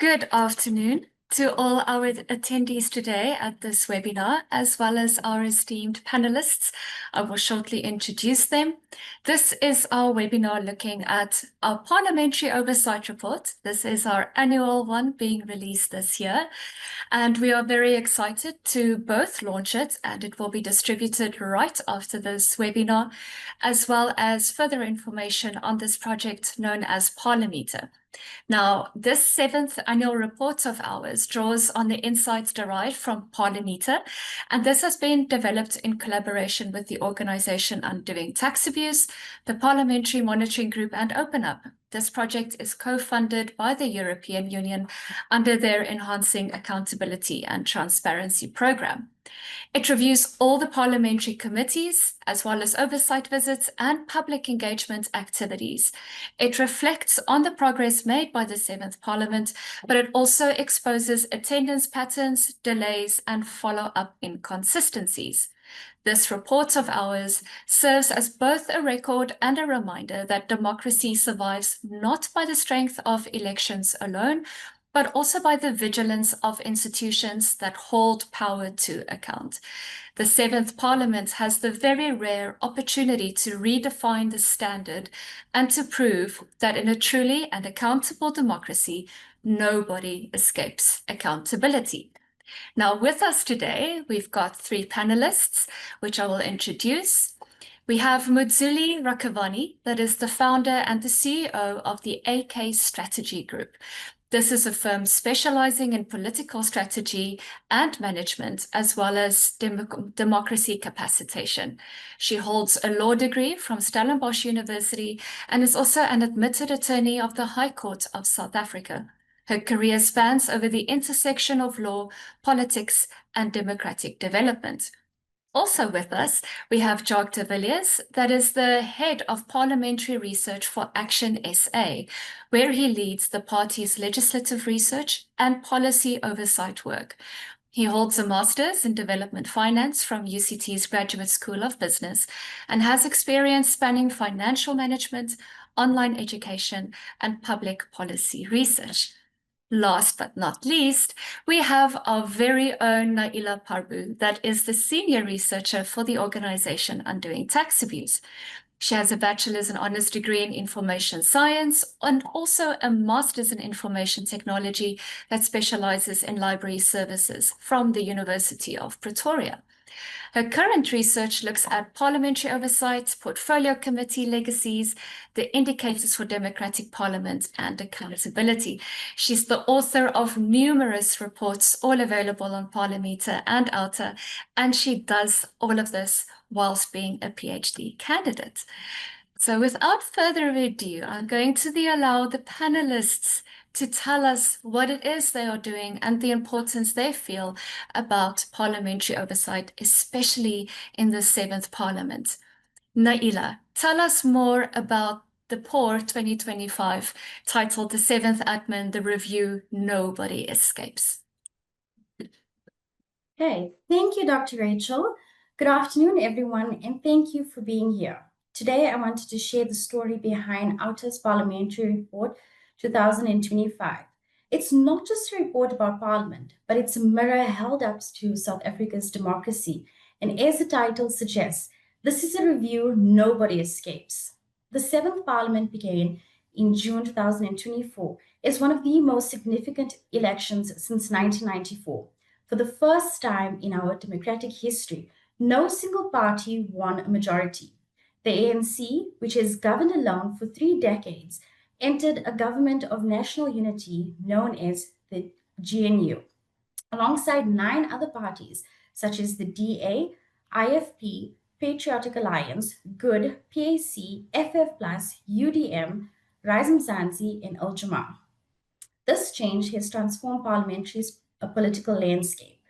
Good afternoon to all our attendees today at this webinar, as well as our esteemed panelists. I will shortly introduce them. This is our webinar looking at our Parliamentary Oversight Report. This is our annual one being released this year, and we are very excited to both launch it, and it will be distributed right after this webinar, as well as further information on this project known as ParliMeter. Now, this seventh annual report of ours draws on the insights derived from ParliMeter, and this has been developed in collaboration with the organization Undoing Tax Abuse, the Parliamentary Monitoring Group, and OpenUp. This project is co-funded by the European Union under their Enhancing Accountability and Transparency program. It reviews all the parliamentary committees, as well as oversight visits and public engagement activities. It reflects on the progress made by the 7th Parliament, but it also exposes attendance patterns, delays, and follow-up inconsistencies. This report of ours serves as both a record and a reminder that democracy survives not by the strength of elections alone, but also by the vigilance of institutions that hold power to account. The 7th Parliament has the very rare opportunity to redefine the standard and to prove that in a truly and accountable democracy, nobody escapes accountability. Now, with us today, we've got three panelists, which I will introduce. We have Mudzuli Rakavani, that is the founder and the CEO of the AK Strategy Group. This is a firm specializing in political strategy and management, as well as democracy capacitation. She holds a law degree from Stellenbosch University and is also an admitted attorney of the High Court of South Africa. Her career spans over the intersection of law, politics, and democratic development. Also with us, we have Jacques de Villiers, that is the head of parliamentary research for Action SA, where he leads the party's legislative research and policy oversight work. He holds a master's in development finance from UCT's Graduate School of Business and has experience spanning financial management, online education, and public policy research. Last but not least, we have our very own Naila Parbu, that is the senior researcher for the organization Undoing Tax Abuse. She has a bachelor's and honors degree in information science and also a master's in information technology that specializes in library services from the University of Pretoria. Her current research looks at parliamentary oversight, portfolio committee legacies, the indicators for democratic parliament, and accountability. She's the author of numerous reports, all available on ParliMeter and OUTA, and she does all of this whilst being a PhD candidate. So without further ado, I'm going to allow the panelists to tell us what it is they are doing and the importance they feel about parliamentary oversight, especially in the 7th Parliament. Naila, tell us more about the POR 2025, titled The 7th Admin, the Review Nobody Escapes. Okay, thank you, Dr. Rachel. Good afternoon, everyone, and thank you for being here. Today, I wanted to share the story behind OUTA's Parliamentary Report 2025. It's not just a report about Parliament, but it's a mirror held up to South Africa's democracy. And as the title suggests, this is a review nobody escapes. The 7th Parliament began in June 2024 as one of the most significant elections since 1994. For the first time in our democratic history, no single party won a majority. The ANC, which has governed alone for 3 decades, entered a government of national unity known as the GNU, alongside 9 other parties such as the DA, IFP, Patriotic Alliance, Good, PAC, FF+, UDM, Rise Mzansi, and Al-Jamaa. This change has transformed parliamentary political landscape.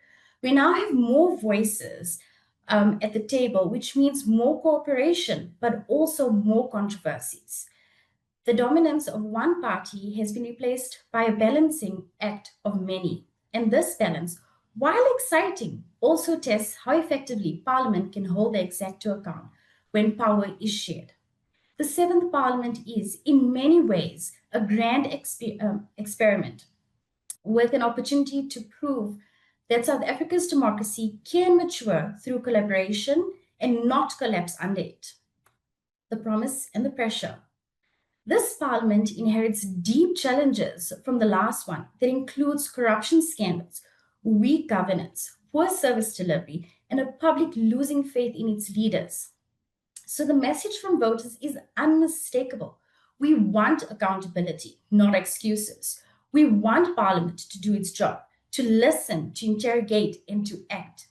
We now have more voices at the table, which means more cooperation, but also more controversies. The dominance of one party has been replaced by a balancing act of many. And this balance, while exciting, also tests how effectively Parliament can hold the exec to account when power is shared. The 7th Parliament is, in many ways, a grand experiment. with an opportunity to prove that South Africa's democracy can mature through collaboration and not collapse under it. The promise and the pressure. This parliament inherits deep challenges from the last one that includes corruption scandals, weak governance, poor service delivery, and a public losing faith in its leaders. So the message from voters is unmistakable. We want accountability, not excuses. We want Parliament to do its job, to listen, to interrogate, and to act.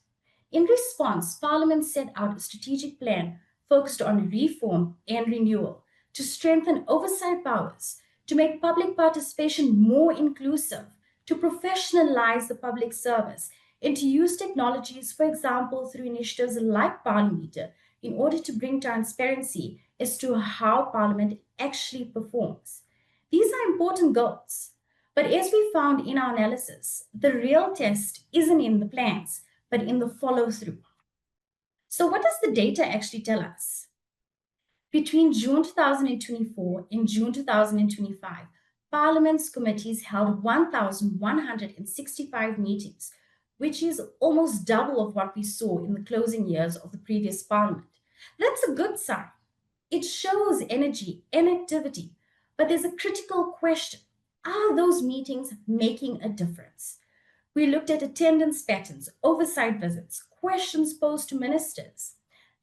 In response, Parliament set out a strategic plan focused on reform and renewal, to strengthen oversight powers, to make public participation more inclusive, to professionalize the public service, and to use technologies, for example, through initiatives like ParliMeter, in order to bring transparency as to how Parliament actually performs. These are important goals, but as we found in our analysis, the real test isn't in the plans, but in the follow-through. So what does the data actually tell us? Between June 2024 and June 2025, Parliament's committees held 1,165 meetings, which is almost double of what we saw in the closing years of the previous Parliament. That's a good sign. It shows energy and activity, but there's a critical question. Are those meetings making a difference? We looked at attendance patterns, oversight visits, questions posed to ministers.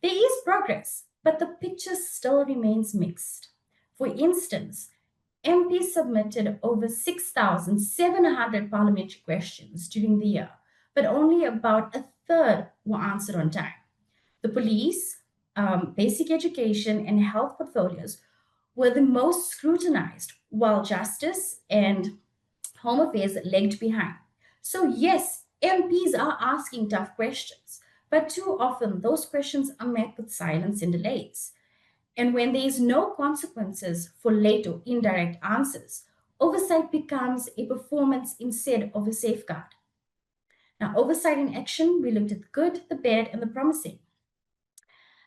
There is progress, but the picture still remains mixed. For instance, MPs submitted over 6,700 parliamentary questions during the year, but only about a third were answered on time. The police, basic education, and health portfolios were the most scrutinized, while justice and home affairs lagged behind. So yes, MPs are asking tough questions, but too often those questions are met with silence and delays. And when there is no consequences for late or indirect answers, oversight becomes a performance instead of a safeguard. Now, oversight in action, we looked at the good, the bad, and the promising.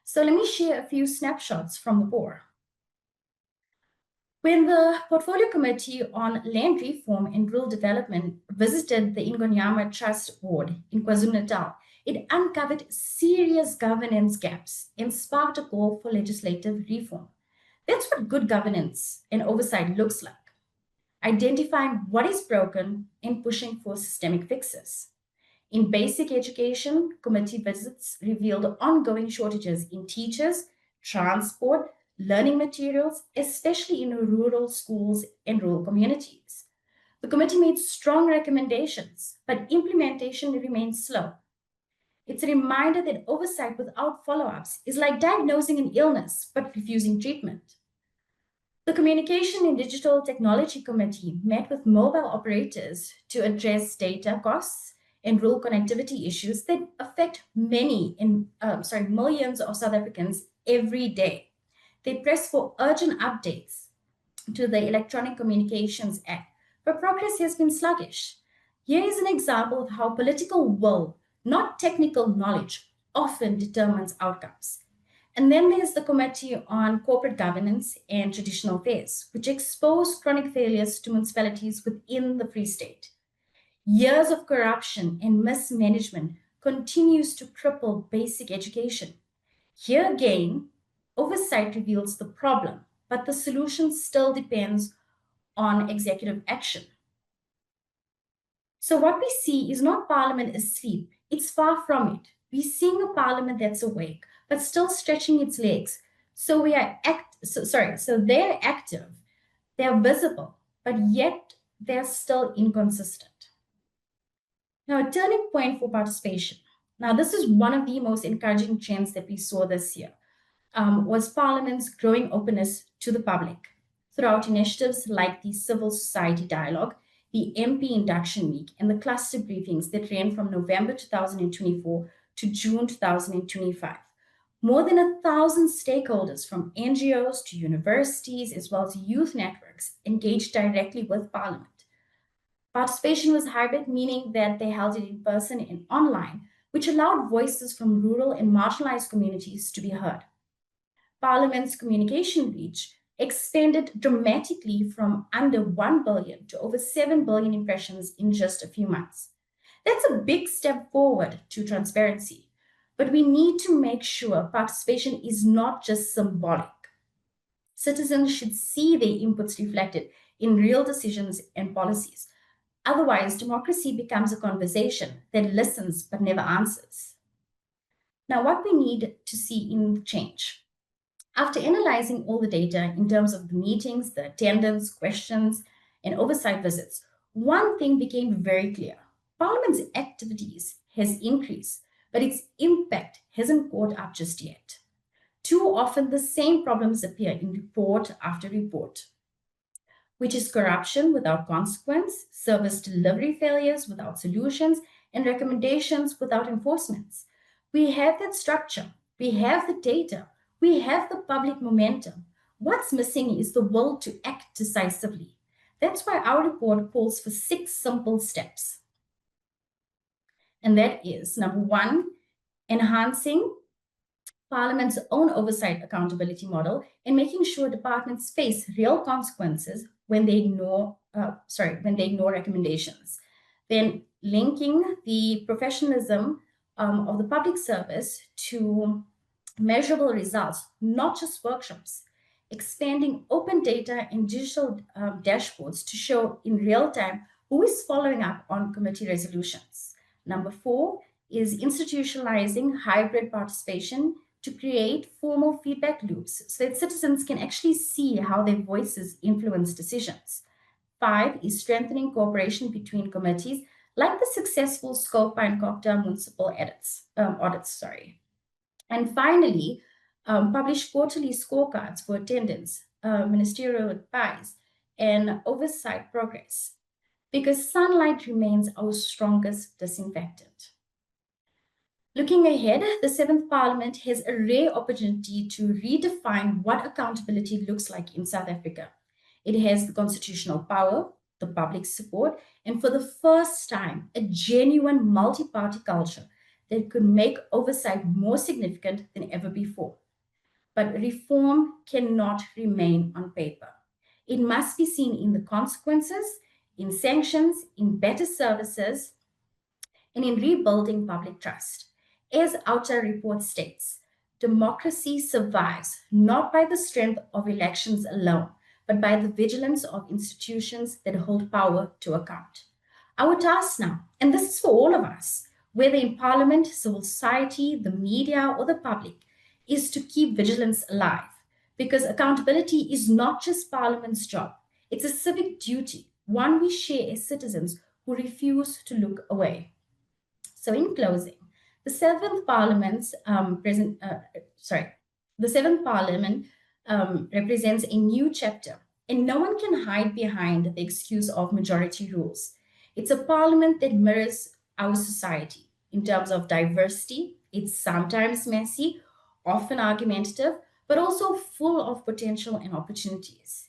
So let me share a few snapshots from the board. When the Portfolio Committee on Land Reform and Rural Development visited the Ingonyama Trust Board in KwaZulu-Natal, it uncovered serious governance gaps and sparked a call for legislative reform. That's what good governance and oversight looks like: identifying what is broken and pushing for systemic fixes. In basic education, committee visits revealed ongoing shortages in teachers, transport, learning materials, especially in rural schools and rural communities. The committee made strong recommendations, but implementation remains slow. It's a reminder that oversight without follow-ups is like diagnosing an illness but refusing treatment. The Communication and Digital Technology Committee met with mobile operators to address data costs and rural connectivity issues that affect millions of South Africans every day. They pressed for urgent updates to the Electronic Communications Act, but progress has been sluggish. Here is an example of how political will, not technical knowledge, often determines outcomes. And then there's the Committee on Corporate Governance and Traditional Affairs, which exposed chronic failures to municipalities within the Free State. Years of corruption and mismanagement continues to cripple basic education. Here again, oversight reveals the problem, but the solution still depends on executive action. So what we see is not Parliament asleep. It's far from it. We're seeing a Parliament that's awake, but still stretching its legs. So they're active, they're visible, but yet they're still inconsistent. Now, a turning point for participation. Now, this is one of the most encouraging trends that we saw this year, was Parliament's growing openness to the public throughout initiatives like the Civil Society Dialogue, the MP Induction Week, and the cluster briefings that ran from November 2024 to June 2025. More than 1,000 stakeholders from NGOs to universities, as well as youth networks, engaged directly with Parliament. Participation was hybrid, meaning that they held it in person and online, which allowed voices from rural and marginalized communities to be heard. Parliament's communication reach expanded dramatically from under 1 billion to over 7 billion impressions in just a few months. That's a big step forward to transparency, but we need to make sure participation is not just symbolic. Citizens should see their inputs reflected in real decisions and policies. Otherwise, democracy becomes a conversation that listens but never answers. Now, what we need to see in change. After analyzing all the data in terms of the meetings, the attendance, questions, and oversight visits, one thing became very clear. Parliament's activities has increased, but its impact hasn't caught up just yet. Too often, the same problems appear in report after report, which is corruption without consequence, service delivery failures without solutions, and recommendations without enforcements. We have that structure, we have the data, we have the public momentum. What's missing is the will to act decisively. That's why our report calls for 6 simple steps. And that is, number 1, enhancing Parliament's own oversight accountability model and making sure departments face real consequences when they ignore recommendations. Then linking the professionalism of the public service to measurable results, not just workshops. Expanding open data and digital dashboards to show in real time who is following up on committee resolutions. Number 4 is institutionalizing hybrid participation to create formal feedback loops so that citizens can actually see how their voices influence decisions. 5 is strengthening cooperation between committees, like the successful Scopa and Cocta municipal audits. And finally, publish quarterly scorecards for attendance, ministerial advice, and oversight progress, because sunlight remains our strongest disinfectant. Looking ahead, the 7th Parliament has a rare opportunity to redefine what accountability looks like in South Africa. It has the constitutional power, the public support, and for the first time, a genuine multi-party culture that could make oversight more significant than ever before. But reform cannot remain on paper. It must be seen in the consequences, in sanctions, in better services, and in rebuilding public trust. As OUTA report states, democracy survives not by the strength of elections alone, but by the vigilance of institutions that hold power to account. Our task now, and this is for all of us, whether in Parliament, civil society, the media, or the public, is to keep vigilance alive, because accountability is not just Parliament's job. It's a civic duty, one we share as citizens who refuse to look away. So in closing, the 7th Parliament represents a new chapter, and no one can hide behind the excuse of majority rules. It's a Parliament that mirrors our society in terms of diversity. It's sometimes messy, often argumentative, but also full of potential and opportunities.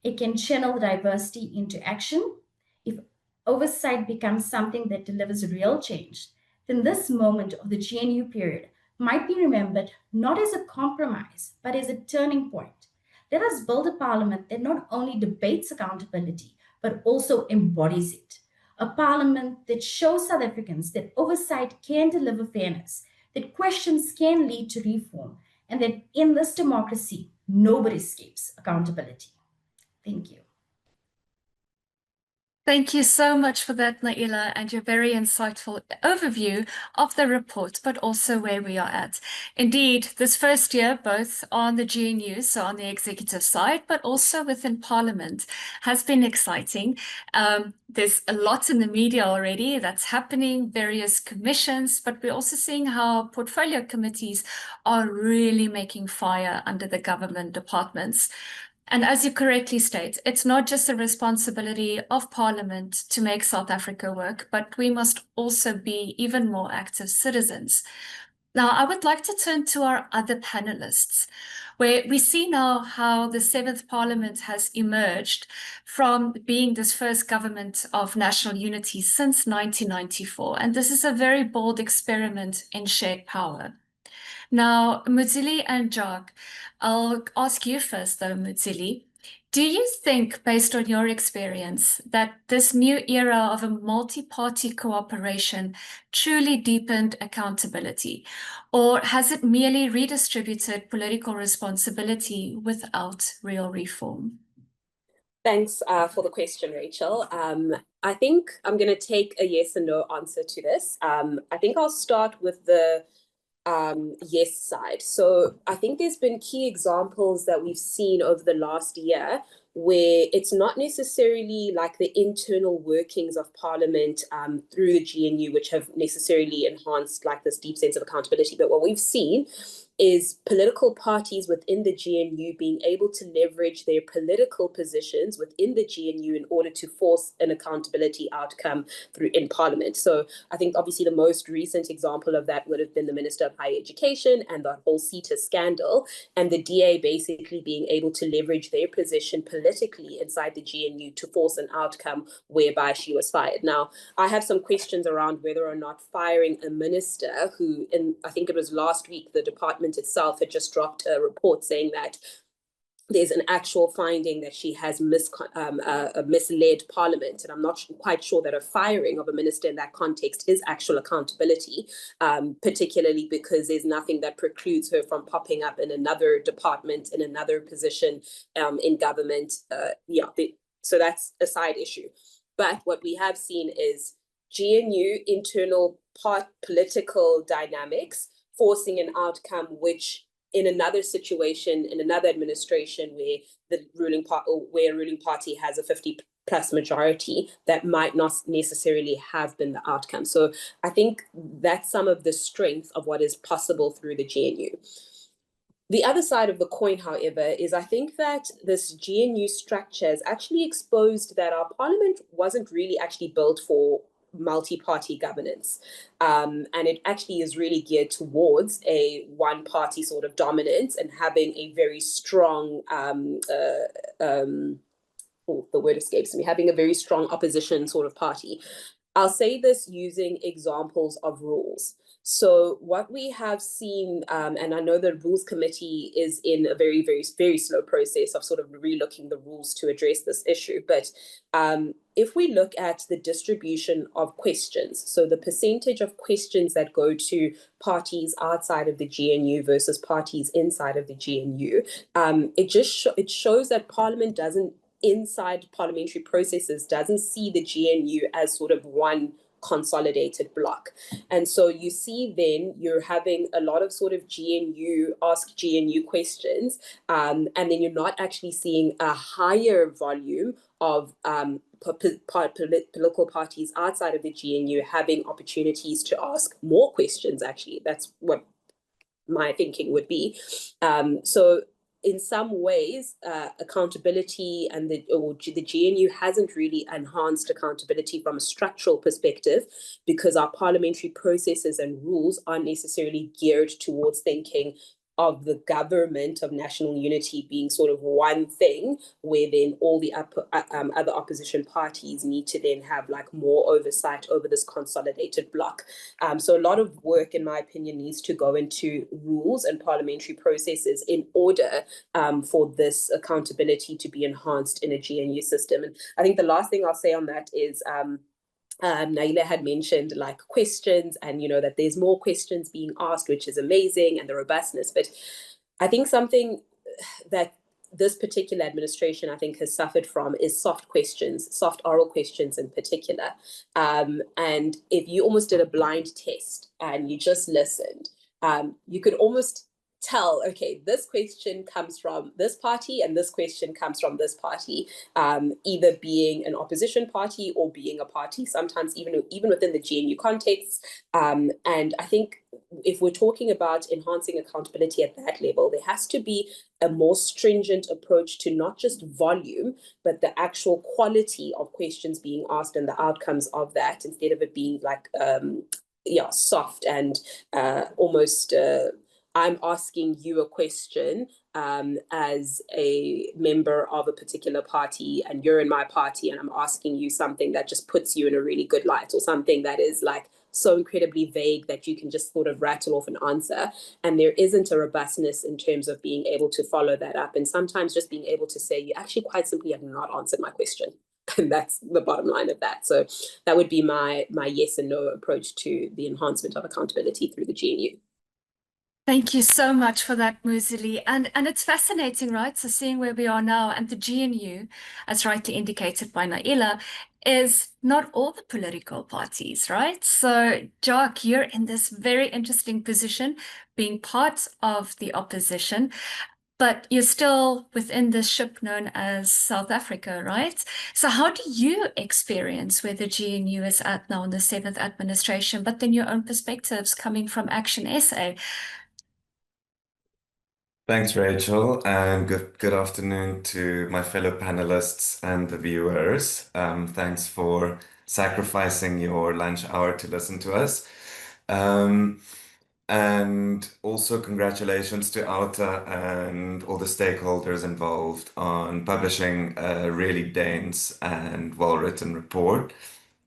It can channel diversity into action. If oversight becomes something that delivers real change, then this moment of the GNU period might be remembered not as a compromise, but as a turning point. Let us build a Parliament that not only debates accountability, but also embodies it. A Parliament that shows South Africans that oversight can deliver fairness, that questions can lead to reform, and that in this democracy, nobody escapes accountability. Thank you. Thank you so much for that, Naila, and your very insightful overview of the report, but also where we are at. Indeed, this first year, both on the GNU, so on the executive side, but also within Parliament, has been exciting. There's a lot in the media already that's happening, various commissions, but we're also seeing how portfolio committees are really making fire under the government departments. And as you correctly state, it's not just a responsibility of Parliament to make South Africa work, but we must also be even more active citizens. Now, I would like to turn to our other panelists, where we see now how the 7th Parliament has emerged from being this first government of national unity since 1994. And this is a very bold experiment in shared power. Now, Muzili and Jock, I'll ask you first though, Muzili. Do you think, based on your experience, that this new era of a multi-party cooperation truly deepened accountability, or has it merely redistributed political responsibility without real reform? Thanks for the question, Rachel. I think I'm going to take a yes and no answer to this. I think I'll start with the yes side. So I think there's been key examples that we've seen over the last year where it's not necessarily like the internal workings of Parliament through the GNU, which have necessarily enhanced like this deep sense of accountability. But what we've seen is political parties within the GNU being able to leverage their political positions within the GNU in order to force an accountability outcome through in Parliament. So I think obviously the most recent example of that would have been the Minister of Higher Education and the whole CETA scandal, and the DA basically being able to leverage their position politically inside the GNU to force an outcome whereby she was fired. Now, I have some questions around whether or not firing a minister who, I think it was last week, the department itself had just dropped a report saying that there's an actual finding that she has misled Parliament. And I'm not quite sure that a firing of a minister in that context is actual accountability, particularly because there's nothing that precludes her from popping up in another department, in another position in government. So that's a side issue. But what we have seen is GNU internal political dynamics forcing an outcome which in another situation, in another administration where the ruling party has a 50+ majority, that might not necessarily have been the outcome. So I think that's some of the strength of what is possible through the GNU. The other side of the coin, however, is I think that this GNU structure has actually exposed that our parliament wasn't really actually built for multi-party governance. And it actually is really geared towards a one-party sort of dominance and having a very strong, the word escapes me, having a very strong opposition sort of party. I'll say this using examples of rules. So what we have seen, and I know the Rules Committee is in a very, very, very slow process of sort of relooking the rules to address this issue. But if we look at the distribution of questions, so the percentage of questions that go to parties outside of the GNU versus parties inside of the GNU, it shows that Parliament doesn't, inside parliamentary processes, doesn't see the GNU as sort of one consolidated block. And so you see then you're having a lot of sort of ask GNU questions, and then you're not actually seeing a higher volume of political parties outside of the GNU having opportunities to ask more questions. Actually, that's what my thinking would be. So in some ways, accountability and the GNU hasn't really enhanced accountability from a structural perspective, because our parliamentary processes and rules aren't necessarily geared towards thinking of the government of national unity being sort of one thing, where then all the other opposition parties need to then have like more oversight over this consolidated block. So a lot of work, in my opinion, needs to go into rules and parliamentary processes in order for this accountability to be enhanced in a GNU system. And I think the last thing I'll say on that is Naila had mentioned like questions, and that there's more questions being asked, which is amazing, and the robustness. But I think something that this particular administration, I think, has suffered from is soft questions, soft oral questions in particular. And if you almost did a blind test and you just listened, you could almost tell, okay, this question comes from this party and this question comes from this party, either being an opposition party or being a party, sometimes even within the GNU context. And I think if we're talking about enhancing accountability at that level, there has to be a more stringent approach to not just volume, but the actual quality of questions being asked and the outcomes of that, instead of it being like, soft and almost... I'm asking you a question as a member of a particular party, and you're in my party, and I'm asking you something that just puts you in a really good light, or something that is like so incredibly vague that you can just sort of rattle off an answer. And there isn't a robustness in terms of being able to follow that up. And sometimes just being able to say, you actually quite simply have not answered my question. And that's the bottom line of that. So that would be my yes and no approach to the enhancement of accountability through the GNU. Thank you so much for that, Muzili. And it's fascinating, right? So seeing where we are now, and the GNU, as rightly indicated by Naila, is not all the political parties, right? So, Jock, you're in this very interesting position, being part of the opposition, but you're still within this ship known as South Africa, right? So how do you experience where the GNU is at now in the 7th administration, but then your own perspectives coming from Action SA? Thanks, Rachel, and good afternoon to my fellow panelists and the viewers. Thanks for sacrificing your lunch hour to listen to us. And also congratulations to OUTA and all the stakeholders involved on publishing a really dense and well-written report.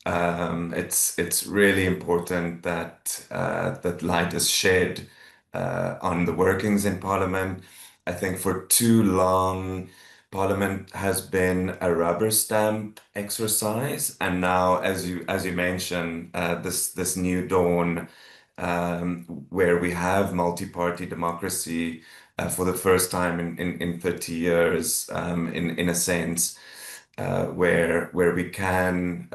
It's really important that that light is shed on the workings in Parliament. I think for too long, Parliament has been a rubber stamp exercise, and now, as you mentioned, this new dawn where we have multi-party democracy for the first time in 30 years, in a sense. Where we can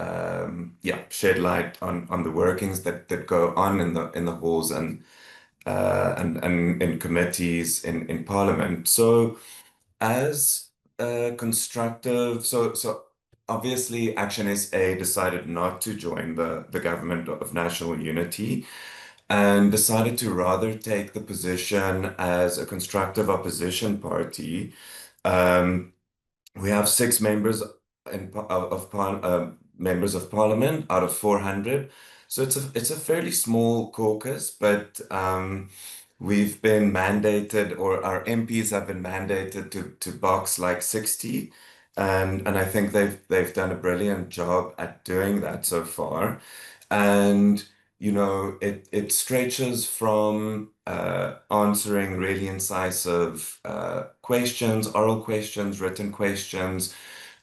shed light on the workings that go on in the halls and in committees in Parliament. So as constructive, so obviously Action SA decided not to join the government of national unity and decided to rather take the position as a constructive opposition party. We have 6 members members of Parliament out of 400, so it's a fairly small caucus, but we've been mandated, or our MPs have been mandated to box like 60, and I think they've done a brilliant job at doing that so far, and you know it stretches from answering really incisive questions, oral questions, written questions,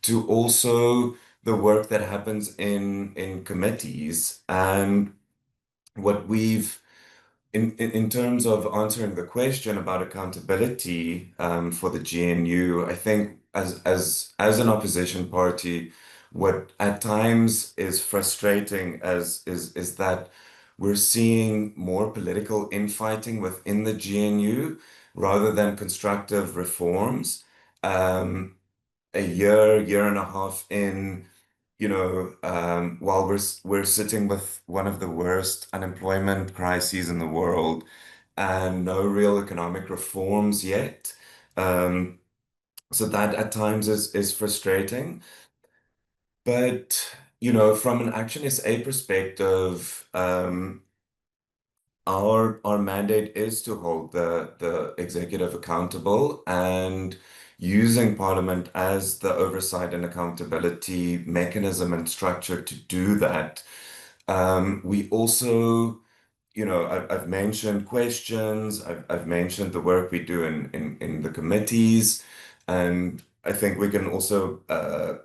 to also the work that happens in committees. And what we've in terms of answering the question about accountability for the GNU, I think as an opposition party, what at times is frustrating is that we're seeing more political infighting within the GNU rather than constructive reforms. A year and a half in, while we're sitting with one of the worst unemployment crises in the world and no real economic reforms yet. So that at times is frustrating. But, from an Action SA perspective, our mandate is to hold the executive accountable and using Parliament as the oversight and accountability mechanism and structure to do that. We also, I've mentioned questions, I've mentioned the work we do in the committees, and I think we can also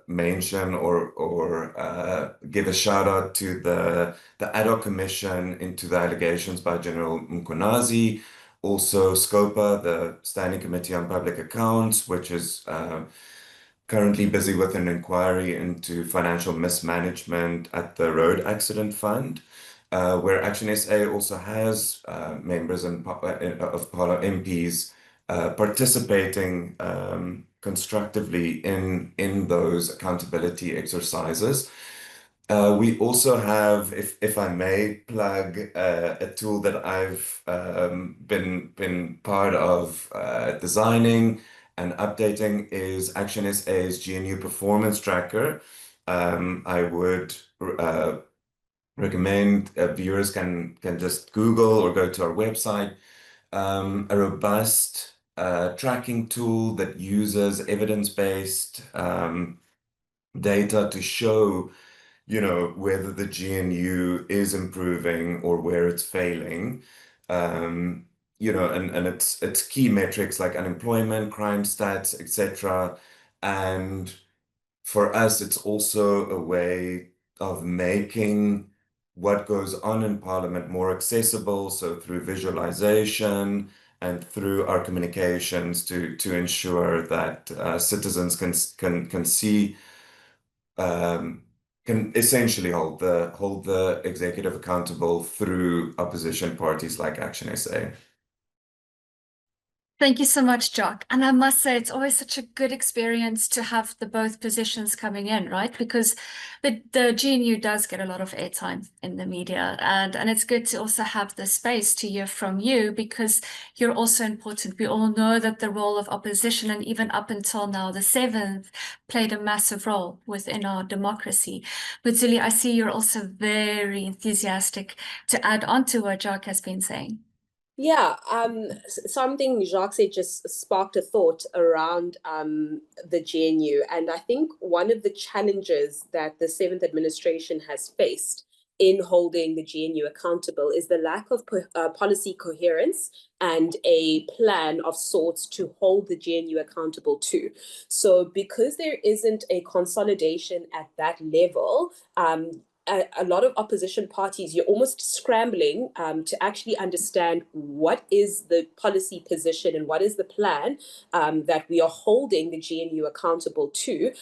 mention or give a shout out to the ad hoc commission into the allegations by General Mkonazi, also SCOPA, the Standing Committee on Public Accounts, which is currently busy with an inquiry into financial mismanagement at the Road Accident Fund, where Action SA also has members of MPs participating constructively in those accountability exercises. We also have, if I may plug a tool that I've been part of designing and updating, is Action SA's GNU Performance Tracker. I would recommend viewers can just Google or go to our website. A robust tracking tool that uses evidence-based data to show whether the GNU is improving or where it's failing. And it's key metrics like unemployment, crime stats, etc. And for us, it's also a way of making what goes on in Parliament more accessible, so through visualization and through our communications to ensure that citizens can see, can essentially hold the executive accountable through opposition parties like Action SA. Thank you so much, Jock. And I must say, it's always such a good experience to have the both positions coming in, right? Because the GNU does get a lot of airtime in the media, and it's good to also have the space to hear from you because you're also important. We all know that the role of opposition, and even up until now, the 7th, played a massive role within our democracy. But Zuli, I see you're also very enthusiastic to add on to what Jock has been saying. Yeah, something Jacques said just sparked a thought around the GNU. And I think one of the challenges that the 7th administration has faced in holding the GNU accountable is the lack of policy coherence and a plan of sorts to hold the GNU accountable to. So because there isn't a consolidation at that level, a lot of opposition parties, you're almost scrambling to actually understand what is the policy position and what is the plan that we are holding the GNU accountable to.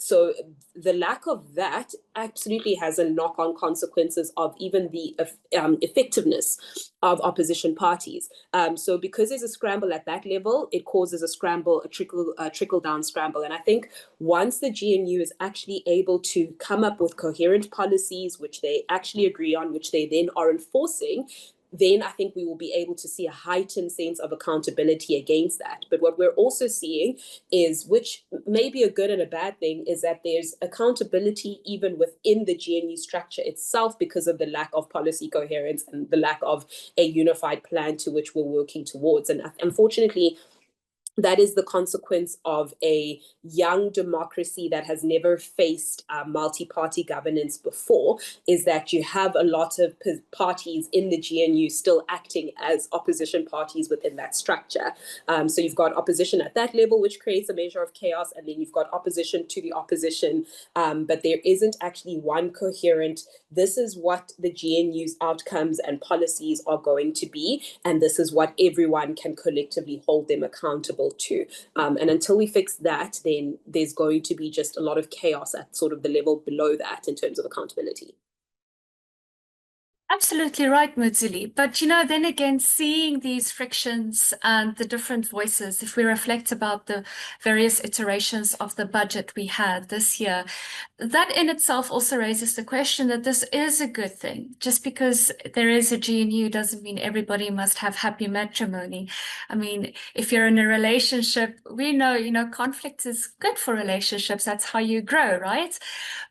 So the lack of that absolutely has a knock-on consequences of even the effectiveness of opposition parties. So because there's a scramble at that level, it causes a scramble, a trickle-down scramble. And I think once the GNU is actually able to come up with coherent policies, which they actually agree on, which they then are enforcing, then I think we will be able to see a heightened sense of accountability against that. But what we're also seeing is, which may be a good and a bad thing, is that there's accountability even within the GNU structure itself because of the lack of policy coherence and the lack of a unified plan to which we're working towards. And unfortunately, that is the consequence of a young democracy that has never faced multi-party governance before, is that you have a lot of parties in the GNU still acting as opposition parties within that structure. So you've got opposition at that level, which creates a measure of chaos, and then you've got opposition to the opposition, but there isn't actually one coherent, this is what the GNU's outcomes and policies are going to be, and this is what everyone can collectively hold them accountable to. And until we fix that, then there's going to be just a lot of chaos at sort of the level below that in terms of accountability. Absolutely right, Muzili. But then again, seeing these frictions and the different voices, if we reflect about the various iterations of the budget we had this year, that in itself also raises the question that this is a good thing. Just because there is a GNU doesn't mean everybody must have happy matrimony. I mean, if you're in a relationship, we know, conflict is good for relationships. That's how you grow, right?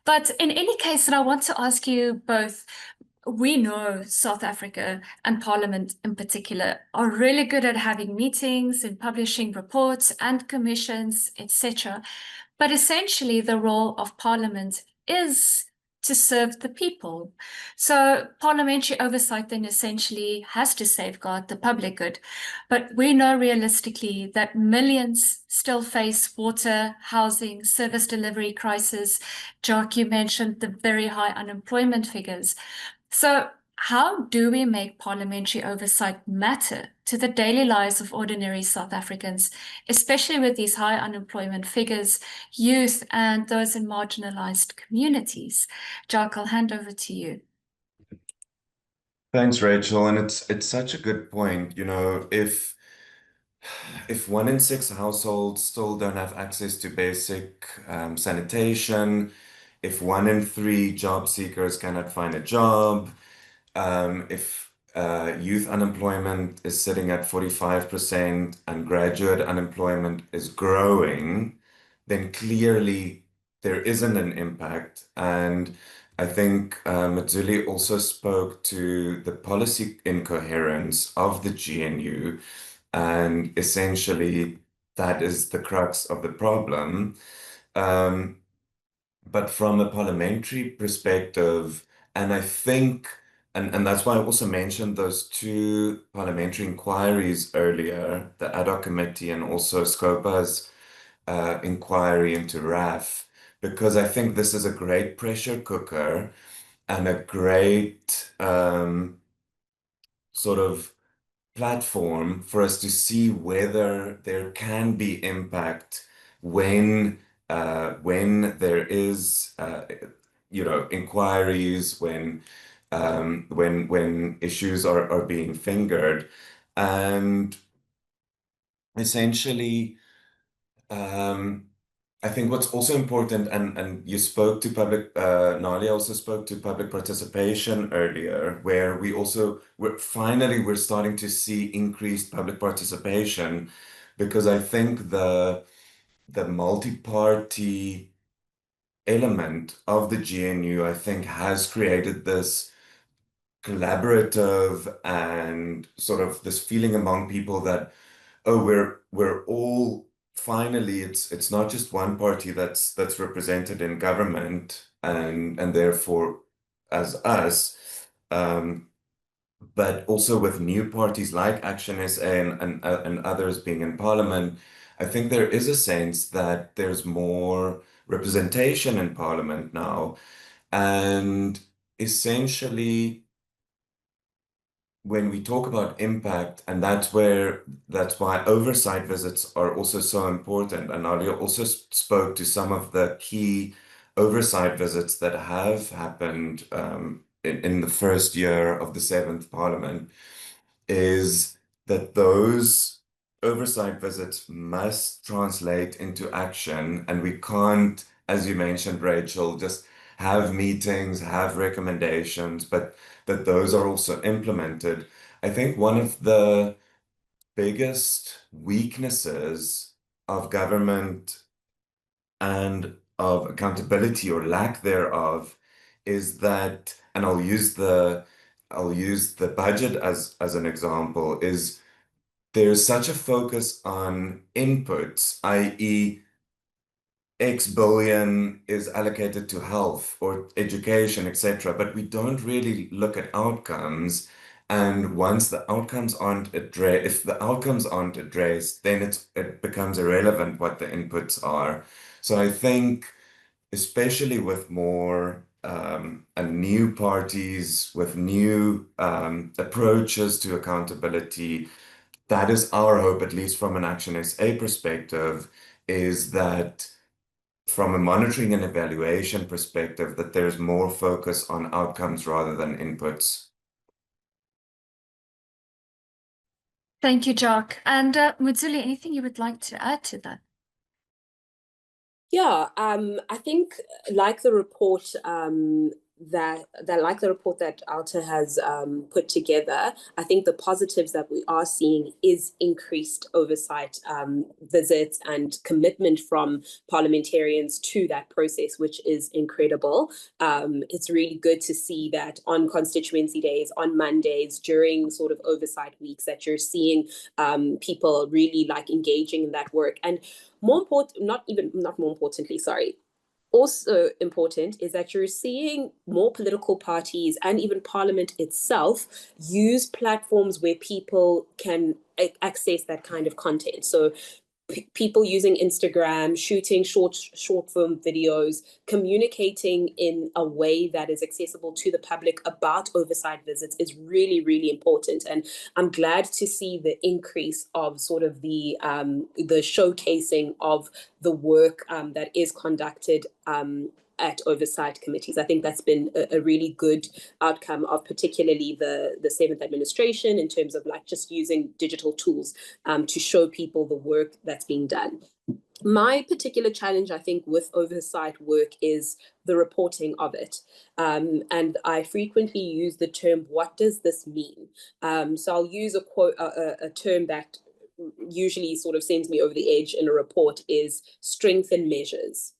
But in any case, and I want to ask you both, we know South Africa and Parliament in particular are really good at having meetings and publishing reports and commissions, etc. But essentially, the role of Parliament is to serve the people. So parliamentary oversight then essentially has to safeguard the public good. But we know realistically that millions still face water, housing, service delivery crisis. Jock, you mentioned the very high unemployment figures. So how do we make parliamentary oversight matter to the daily lives of ordinary South Africans, especially with these high unemployment figures, youth, and those in marginalized communities? Jack, I'll hand over to you. Thanks, Rachel. And it's such a good point. If 1 in 6 households still don't have access to basic sanitation, if 1 in 3 job seekers cannot find a job, if youth unemployment is sitting at 45% and graduate unemployment is growing, then clearly there isn't an impact. And I think Mzuli also spoke to the policy incoherence of the GNU, and essentially that is the crux of the problem. but from a parliamentary perspective, and I think, and that's why I also mentioned those two parliamentary inquiries earlier, the ad hoc committee and also SCOPA's inquiry into RAF, because I think this is a great pressure cooker and a great sort of platform for us to see whether there can be impact when there is inquiries, when issues are being fingered, and essentially I think what's also important, and you spoke to public, Nalia also spoke to public participation earlier, where we're starting to see increased public participation, because I think the multi-party element of the GNU, I think, has created this collaborative and sort of this feeling among people that, oh, we're all finally, it's not just one party that's represented in government, and therefore as us, but also with new parties like Action SA and others being in Parliament. I think there is a sense that there's more representation in Parliament now, and essentially when we talk about impact, and that's why oversight visits are also so important. And Nadia also spoke to some of the key oversight visits that have happened in the first year of the 7th Parliament, is that those oversight visits must translate into action, and we can't, as you mentioned, Rachel, just have meetings, have recommendations, but that those are also implemented. I think one of the biggest weaknesses of government and of accountability or lack thereof is that, and I'll use the budget as an example, is there's such a focus on inputs, i.e., X billion is allocated to health or education, etc., but we don't really look at outcomes. And once the outcomes aren't addressed, if the outcomes aren't addressed, then it becomes irrelevant what the inputs are. So I think, especially with more and new parties with new approaches to accountability, that is our hope, at least from an Action SA perspective, is that from a monitoring and evaluation perspective, that there's more focus on outcomes rather than inputs. Thank you, Jock. And Muzuli, anything you would like to add to that? Yeah, I think like the report that OUTA has put together, I think the positives that we are seeing is increased oversight visits and commitment from parliamentarians to that process, which is incredible. It's really good to see that on constituency days, on Mondays, during sort of oversight weeks, that you're seeing people really like engaging in that work. And more important, not more importantly, sorry, also important is that you're seeing more political parties and even Parliament itself use platforms where people can access that kind of content. So people using Instagram, shooting short film videos, communicating in a way that is accessible to the public about oversight visits is really, really important. And I'm glad to see the increase of sort of the showcasing of the work that is conducted at oversight committees. I think that's been a really good outcome of particularly the 7th administration, in terms of like just using digital tools to show people the work that's being done. My particular challenge, I think, with oversight work is the reporting of it. And I frequently use the term, what does this mean? So I'll use a term that usually sort of sends me over the edge in a report, is strengthen measures.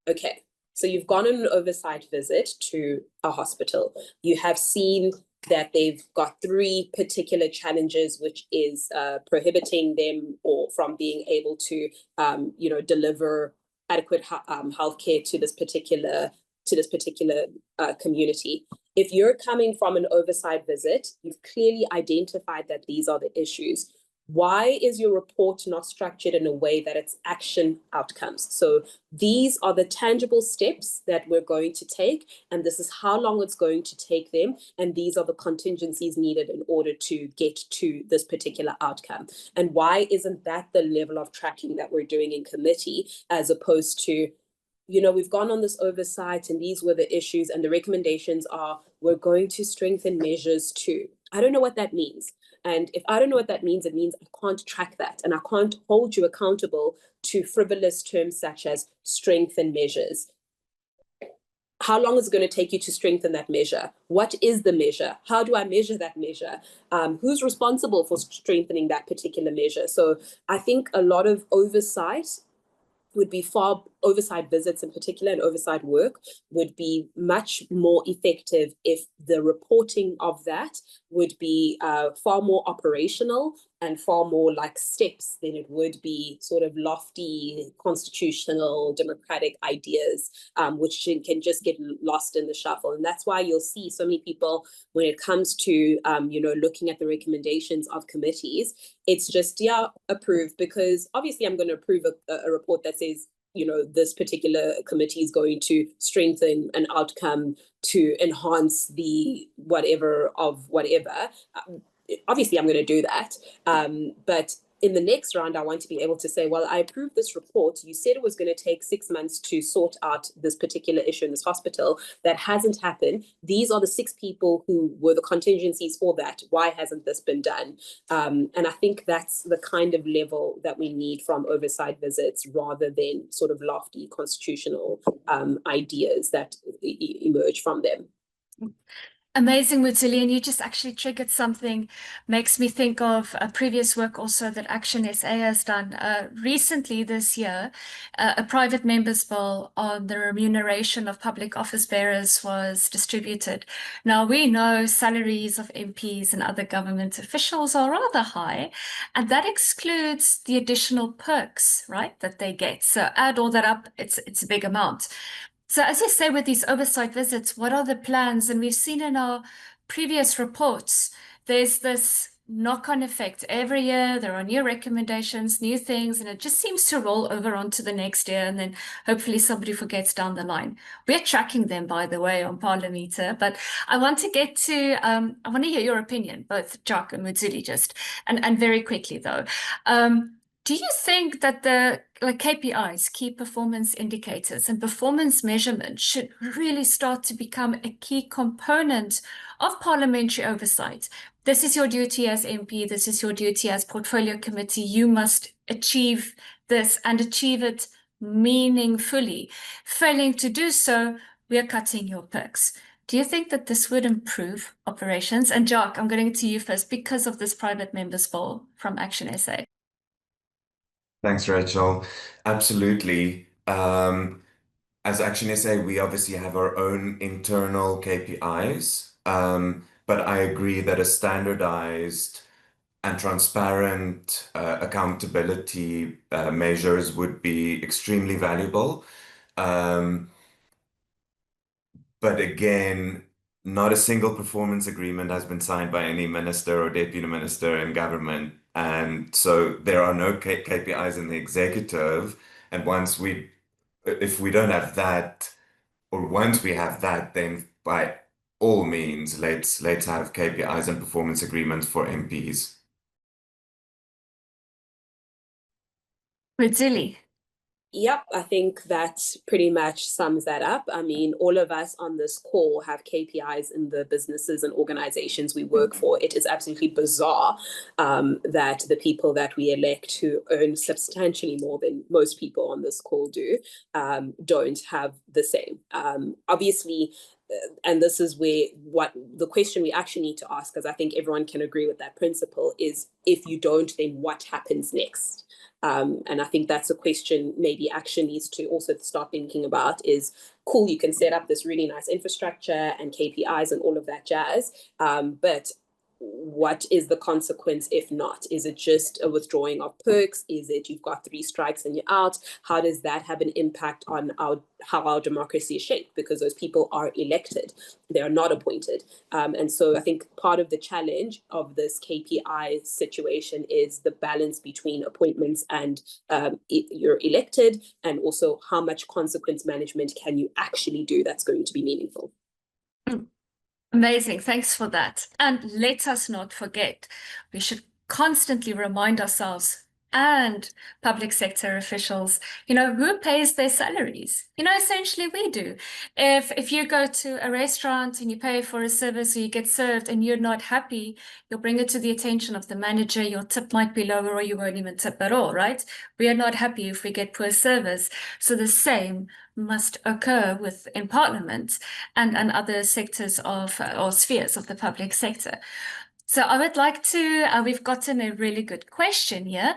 Okay. So you've gone on an oversight visit to a hospital. You have seen that they've got 3 particular challenges, which is prohibiting them or from being able to, deliver adequate healthcare to this particular community. If you're coming from an oversight visit, you've clearly identified that these are the issues. Why is your report not structured in a way that it's action outcomes? So these are the tangible steps that we're going to take, and this is how long it's going to take them, and these are the contingencies needed in order to get to this particular outcome. And why isn't that the level of tracking that we're doing in committee, as opposed to, you know, we've gone on this oversight and these were the issues and the recommendations are, we're going to strengthen measures too. I don't know what that means. And if I don't know what that means, it means I can't track that, and I can't hold you accountable to frivolous terms such as strengthen measures. How long is it going to take you to strengthen that measure? What is the measure? How do I measure that measure? Who's responsible for strengthening that particular measure? So I think a lot of oversight would be oversight visits in particular and oversight work would be much more effective if the reporting of that would be far more operational and far more like steps than it would be sort of lofty constitutional democratic ideas, which can just get lost in the shuffle. And that's why you'll see so many people when it comes to, you know, looking at the recommendations of committees, it's just, yeah, approve, because obviously I'm going to approve a report that says, you know, this particular committee is going to strengthen an outcome to enhance the whatever of whatever. Obviously, I'm going to do that. But in the next round, I want to be able to say, well, I approved this report. You said it was going to take 6 months to sort out this particular issue in this hospital. That hasn't happened. These are the 6 people who were the contingencies for that. Why hasn't this been done? And I think that's the kind of level that we need from oversight visits, rather than sort of lofty constitutional ideas that emerge from them. Amazing, Mutuli, and you just actually triggered something, makes me think of a previous work also that Action SA has done. Recently this year, a private member's bill on the remuneration of public office bearers was distributed. Now, we know salaries of MPs and other government officials are rather high, and that excludes the additional perks, right, that they get. So add all that up, it's a big amount. So as you say, with these oversight visits, what are the plans? And we've seen in our previous reports, there's this knock-on effect. Every year there are new recommendations, new things, and it just seems to roll over onto the next year, and then hopefully somebody forgets down the line. We're tracking them, by the way, on ParliMeter, but I want to get to, I want to hear your opinion, both Jock and Mutuli, just, and very quickly though. Do you think that the KPIs, key performance indicators, and performance measurement should really start to become a key component of parliamentary oversight? This is your duty as MP, this is your duty as portfolio committee. You must achieve this and achieve it meaningfully. Failing to do so, we are cutting your perks. Do you think that this would improve operations? And Jock, I'm going to you first because of this private members bill from Action SA. Thanks, Rachel. Absolutely. As Action SA, we obviously have our own internal KPIs, but I agree that a standardized and transparent accountability measures would be extremely valuable. But again, not a single performance agreement has been signed by any minister or deputy minister in government. And so there are no KPIs in the executive. And if we don't have that, or once we have that, then by all means, let's have KPIs and performance agreements for MPs. Mutuli. Yep, I think that pretty much sums that up. I mean, all of us on this call have KPIs in the businesses and organizations we work for. It is absolutely bizarre that the people that we elect who earn substantially more than most people on this call do, don't have the same. Obviously, and this is where the question we actually need to ask, because I think everyone can agree with that principle, is if you don't, then what happens next? And I think that's a question maybe Action needs to also start thinking about is, cool, you can set up this really nice infrastructure and KPIs and all of that jazz, but what is the consequence if not? Is it just a withdrawing of perks? Is it you've got 3 strikes and you're out? How does that have an impact on how our democracy is shaped? Because those people are elected, they are not appointed. And so I think part of the challenge of this KPI situation is the balance between appointments and you're elected, and also how much consequence management can you actually do that's going to be meaningful. Amazing, thanks for that. And let us not forget, we should constantly remind ourselves and public sector officials, who pays their salaries? Essentially we do. If you go to a restaurant and you pay for a service or you get served and you're not happy, you'll bring it to the attention of the manager, your tip might be lower or you won't even tip at all, right? We are not happy if we get poor service. So the same must occur in Parliament and other sectors or spheres of the public sector. So I would like to, we've gotten a really good question here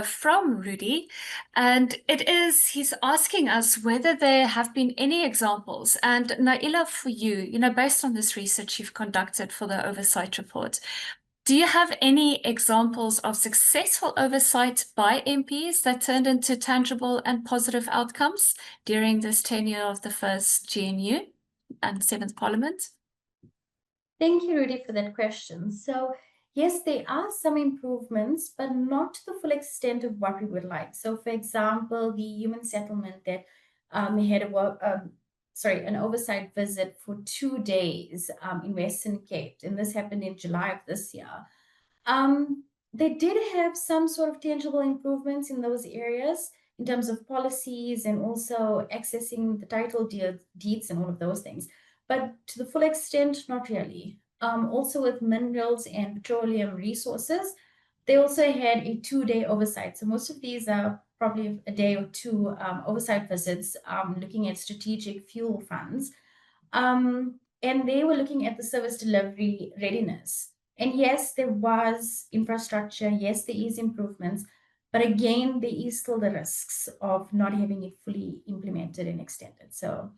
from Rudy, and he's asking us whether there have been any examples, and Naila, for you, based on this research you've conducted for the oversight report, do you have any examples of successful oversight by MPs that turned into tangible and positive outcomes during this tenure of the first GNU and 7th Parliament? Thank you, Rudy, for that question. So yes, there are some improvements, but not to the full extent of what we would like. So for example, the human settlement that had an oversight visit for 2 days in Western Cape, and this happened in July of this year. They did have some sort of tangible improvements in those areas in terms of policies and also accessing the title deeds and all of those things. But to the full extent, not really. Also with minerals and petroleum resources, they also had a 2-day oversight. So most of these are probably a day or two oversight visits looking at strategic fuel funds. And they were looking at the service delivery readiness. And yes, there was infrastructure. Yes, there is improvements. But again, there is still the risks of not having it fully implemented and extended. So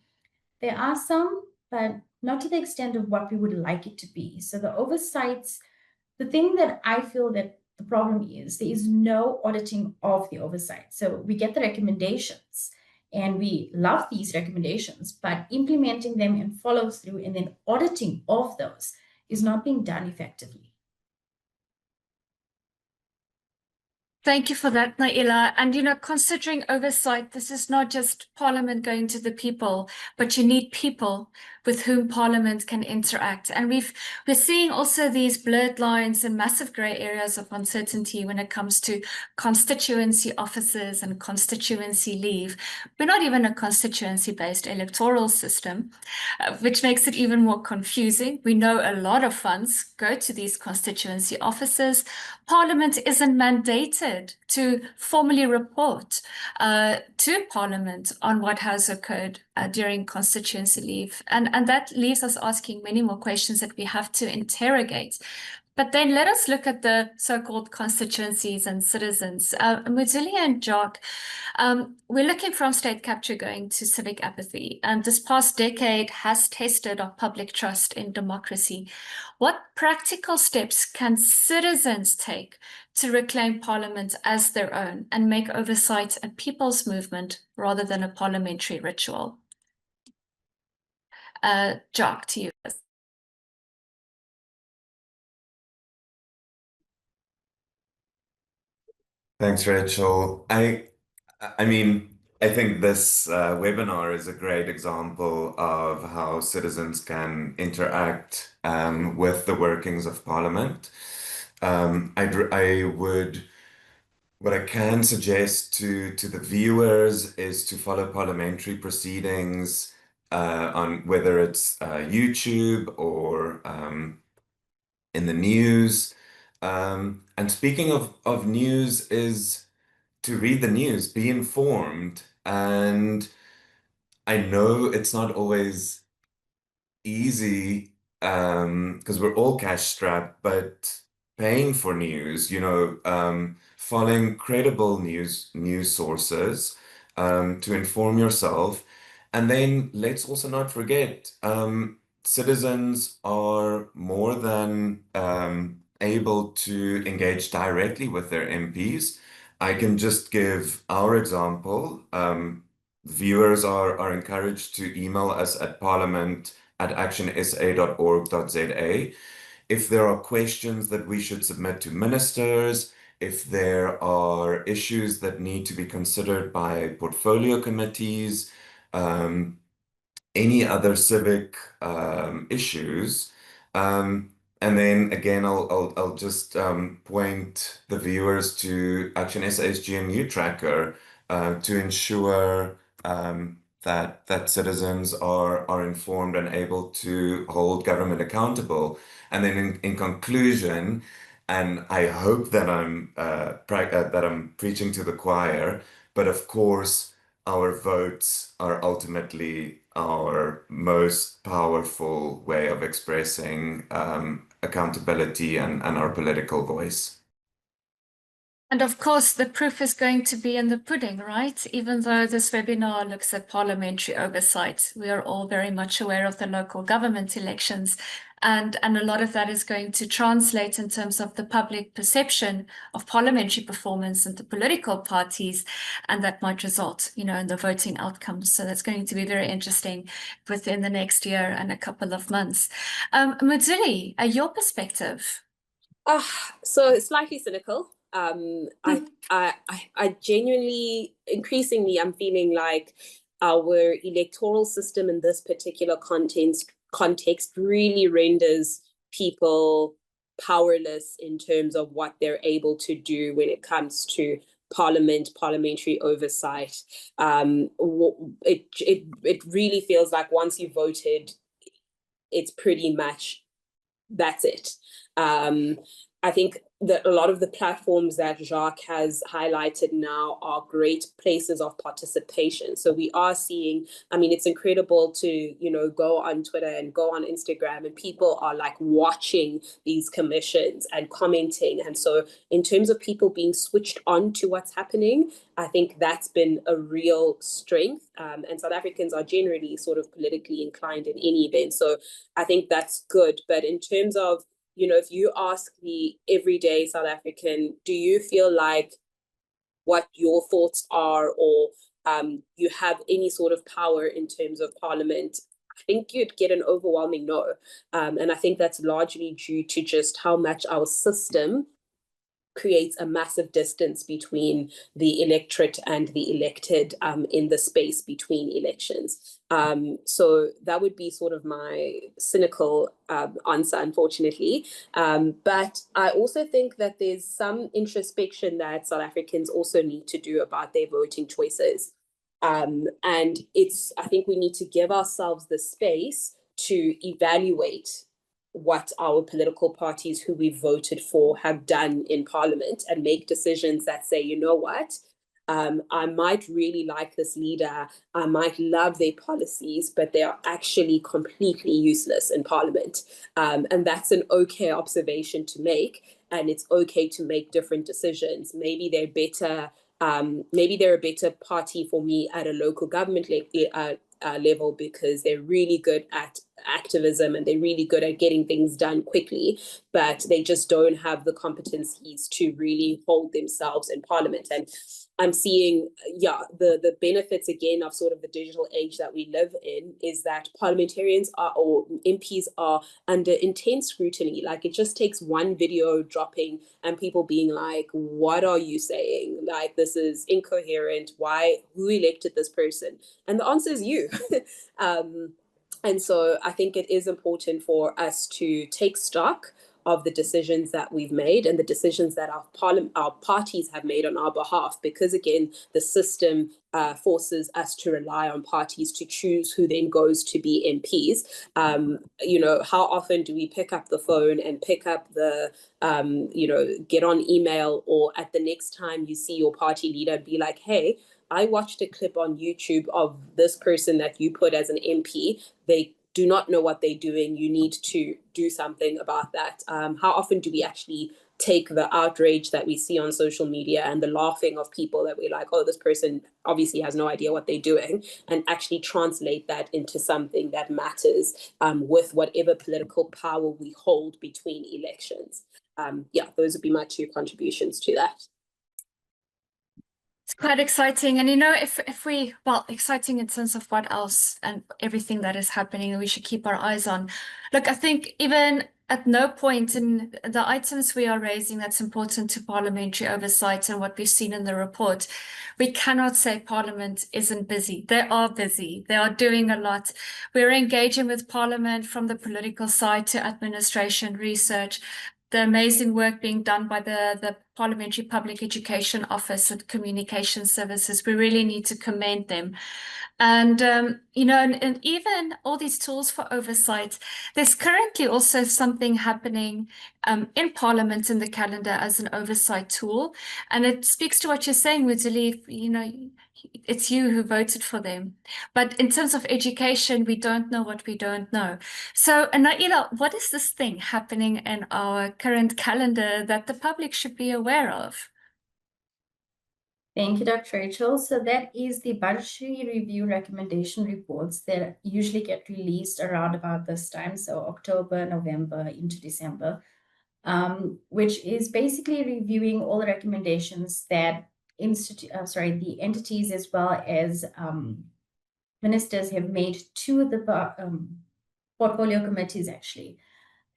there are some, but not to the extent of what we would like it to be. So the oversights, the thing that I feel that the problem is, there is no auditing of the oversight. So we get the recommendations and we love these recommendations, but implementing them and follow through and then auditing of those is not being done effectively. Thank you for that, Naila. And, considering oversight, this is not just Parliament going to the people, but you need people with whom Parliament can interact. And we're seeing also these blurred lines and massive grey areas of uncertainty when it comes to constituency officers and constituency leave. We're not even a constituency-based electoral system, which makes it even more confusing. We know a lot of funds go to these constituency officers. Parliament isn't mandated to formally report to Parliament on what has occurred during constituency leave. And that leaves us asking many more questions that we have to interrogate. But then let us look at the so-called constituencies and citizens. Muzili and Jock, we're looking from state capture going to civic apathy. And this past decade has tested our public trust in democracy. What practical steps can citizens take to reclaim Parliament as their own and make oversight a people's movement rather than a parliamentary ritual? Jock, to you. Thanks, Rachel. I mean, I think this webinar is a great example of how citizens can interact with the workings of Parliament. What I can suggest to the viewers is to follow parliamentary proceedings on whether it's YouTube or in the news. And speaking of news, is to read the news, be informed. And I know it's not always easy because we're all cash strapped, but paying for news, following credible news sources to inform yourself. And then let's also not forget citizens are more than able to engage directly with their MPs. I can just give our example. Viewers are encouraged to email us at parliament@actionsa.org.za if there are questions that we should submit to ministers, if there are issues that need to be considered by portfolio committees, any other civic issues. And then again, I'll just point the viewers to Action SA's GMU tracker to ensure that citizens are informed and able to hold government accountable. And then in conclusion, and I hope that I'm preaching to the choir, but of course, our votes are ultimately our most powerful way of expressing accountability and our political voice. And of course, the proof is going to be in the pudding, right? Even though this webinar looks at parliamentary oversight, we are all very much aware of the local government elections. And a lot of that is going to translate in terms of the public perception of parliamentary performance and the political parties, and that might result, in the voting outcomes. So that's going to be very interesting within the next year and a couple of months. Muzuli, your perspective? So slightly cynical. I genuinely, increasingly, I'm feeling like our electoral system in this particular context really renders people powerless in terms of what they're able to do when it comes to parliamentary oversight. It really feels like once you voted, it's pretty much that's it. I think that a lot of the platforms that Jacques has highlighted now are great places of participation. So we are seeing, it's incredible to, go on Twitter and go on Instagram, and people are like watching these commissions and commenting. And so in terms of people being switched on to what's happening, I think that's been a real strength. And South Africans are generally sort of politically inclined in any event. So I think that's good. But in terms of, if you ask the everyday South African, do you feel like what your thoughts are, or you have any sort of power in terms of parliament? I think you'd get an overwhelming no. And I think that's largely due to just how much our system creates a massive distance between the electorate and the elected in the space between elections. So that would be sort of my cynical answer, unfortunately. But I also think that there's some introspection that South Africans also need to do about their voting choices. And I think we need to give ourselves the space to evaluate what our political parties who we voted for have done in parliament and make decisions that say, you know what, I might really like this leader, I might love their policies, but they are actually completely useless in parliament. And that's an okay observation to make, and it's okay to make different decisions. Maybe they're better. Maybe they're a better party for me at a local government level because they're really good at activism and they're really good at getting things done quickly, but they just don't have the competencies to really hold themselves in parliament. And I'm seeing, the benefits again of sort of the digital age that we live in is that parliamentarians or MPs are under intense scrutiny. Like, it just takes one video dropping and people being like, what are you saying? Like, this is incoherent. Who elected this person? And the answer is you. And so I think it is important for us to take stock of the decisions that we've made and the decisions that our parties have made on our behalf, because again, the system forces us to rely on parties to choose who then goes to be MPs. How often do we pick up the phone and pick up the, get on email, or at the next time you see your party leader be like, hey, I watched a clip on YouTube of this person that you put as an MP. They do not know what they're doing, you need to do something about that. How often do we actually take the outrage that we see on social media and the laughing of people that we're like, oh, this person obviously has no idea what they're doing, and actually translate that into something that matters with whatever political power we hold between elections. Yeah, those would be my 2 contributions to that. It's quite exciting. And, you know, if we, well, exciting in terms of what else and everything that is happening, we should keep our eyes on. Look, I think even at no point in the items we are raising that's important to parliamentary oversight and what we've seen in the report, we cannot say Parliament isn't busy. They are busy. They are doing a lot. We're engaging with Parliament from the political side to administration, research, the amazing work being done by the Parliamentary Public Education Office and Communication Services. We really need to commend them. And, you know, and even all these tools for oversight, there's currently also something happening in Parliament in the calendar as an oversight tool. And it speaks to what you're saying, Muzili, you know, it's you who voted for them. But in terms of education, we don't know what we don't know. So, Naila, what is this thing happening in our current calendar that the public should be aware of? Thank you, Dr. Rachel. So that is the budgetary review recommendation reports that usually get released around about this time, so October, November into December, which is basically reviewing all the recommendations that the entities as well as ministers have made to the portfolio committees, actually.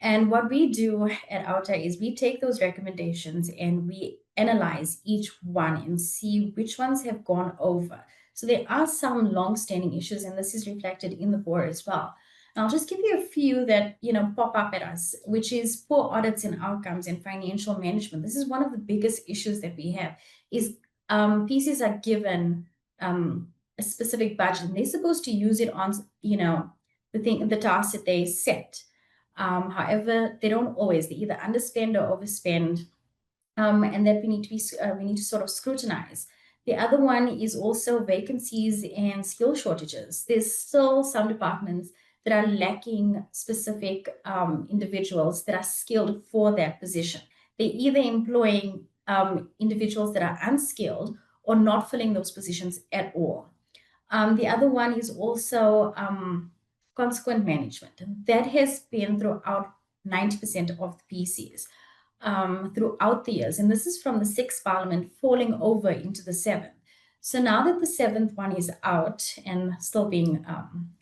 And what we do at OUTA is we take those recommendations and we analyze each one and see which ones have gone over. So there are some long-standing issues, and this is reflected in the board as well. And I'll just give you a few that, you know, pop up at us, which is poor audits and outcomes and financial management. This is one of the biggest issues that we have, is PCs are given a specific budget, and they're supposed to use it on, you know, the tasks that they set. However, they don't always. They either underspend or overspend, and that we need to sort of scrutinize. The other one is also vacancies and skill shortages. There's still some departments that are lacking specific individuals that are skilled for that position. They're either employing individuals that are unskilled or not filling those positions at all. The other one is also consequent management. And that has been throughout 90% of the PCs throughout the years. And this is from the 6th Parliament falling over into the 7th. So now that the 7th one is out and still being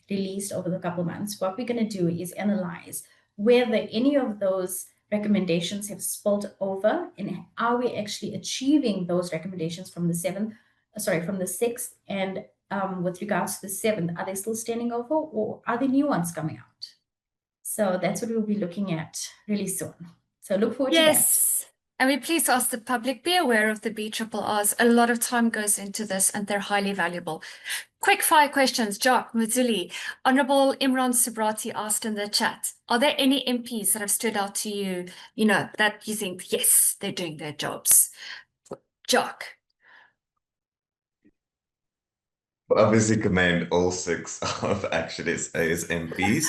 released over the couple of months, what we're going to do is analyze whether any of those recommendations have spilled over, and are we actually achieving those recommendations from the 6th, and with regards to the 7th, are they still standing over, or are there new ones coming out? So that's what we'll be looking at really soon. So look forward to that. Yes. And we please ask the public, be aware of the BRRRs. A lot of time goes into this and they're highly valuable. Quick fire questions. Jock, Muzili, Honorable Imran Subrati asked in the chat, are there any MPs that have stood out to you, you know, that you think, yes, they're doing their jobs? Jock. Obviously commend all 6 of Action SA's MPs.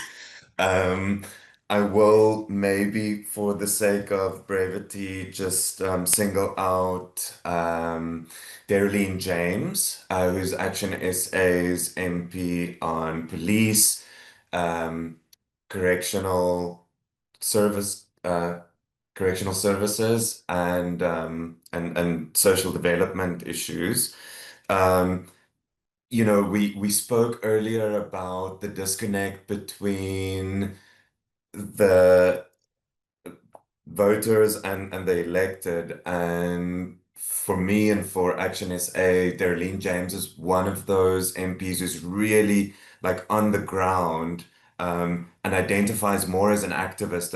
I will maybe, for the sake of brevity, just single out Darlene James, who's Action SA's MP on police, correctional services, and social development issues. You know, we spoke earlier about the disconnect between the voters and the elected, and for me and for Action SA, Darlene James is one of those MPs who's really like on the ground and identifies more as an activist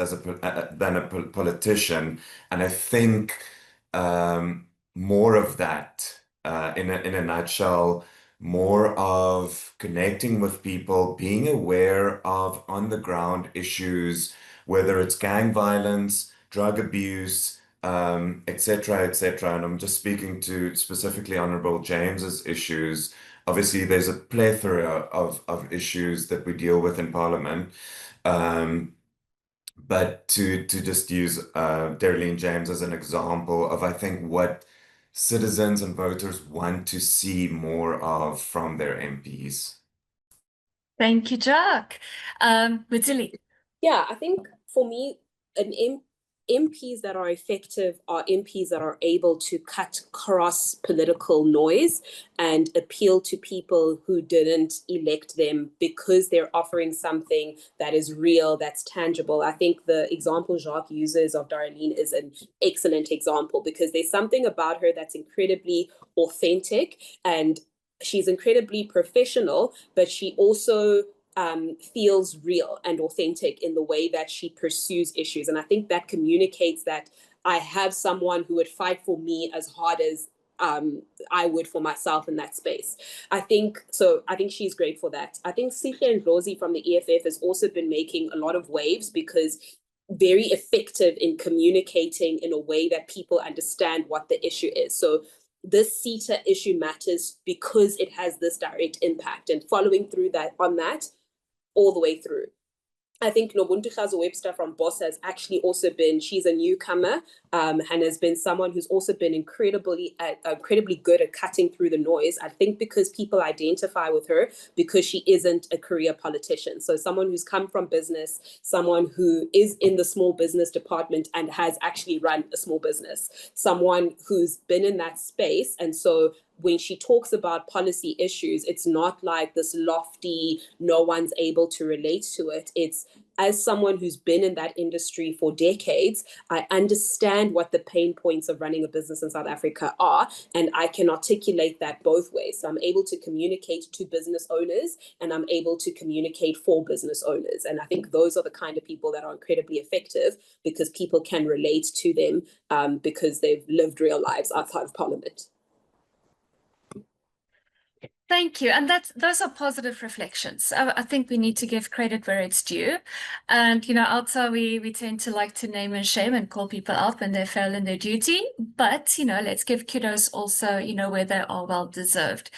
than a politician. And I think more of that, in a nutshell, more of connecting with people, being aware of on the ground issues, whether it's gang violence, drug abuse, etc., etc. And I'm just speaking to specifically Honorable James's issues. obviously there's a plethora of issues that we deal with in Parliament. But to just use Darlene James as an example of, I think, what citizens and voters want to see more of from their MPs. Thank you, Jack. Mzili. Yeah, I think for me, MPs that are effective are MPs that are able to cut across political noise and appeal to people who didn't elect them because they're offering something that is real, that's tangible. I think the example Jacques uses of Darlene is an excellent example because there's something about her that's incredibly authentic, and she's incredibly professional, but she also feels real and authentic in the way that she pursues issues. And I think that communicates that I have someone who would fight for me as hard as I would for myself in that space. I think she's great for that. I think Sihle and Rosie from the EFF has also been making a lot of waves because very effective in communicating in a way that people understand what the issue is. So this CETA issue matters because it has this direct impact, and following through that on that all the way through. I think Nobuntu Webster from BOSS has actually also been, she's a newcomer and has been someone who's also been incredibly good at cutting through the noise. I think because people identify with her because she isn't a career politician. So someone who's come from business, someone who is in the small business department and has actually run a small business, someone who's been in that space. And so when she talks about policy issues, it's not like this lofty, no one's able to relate to it. It's, as someone who's been in that industry for decades, I understand what the pain points of running a business in South Africa are, and I can articulate that both ways. So I'm able to communicate to business owners, and I'm able to communicate for business owners. And I think those are the kind of people that are incredibly effective because people can relate to them because they've lived real lives outside of Parliament. Thank you. And those are positive reflections. I think we need to give credit where it's due. And, OUTA, we tend to like to name and shame and call people out when they fail in their duty. But, let's give kudos also, where they are well deserved.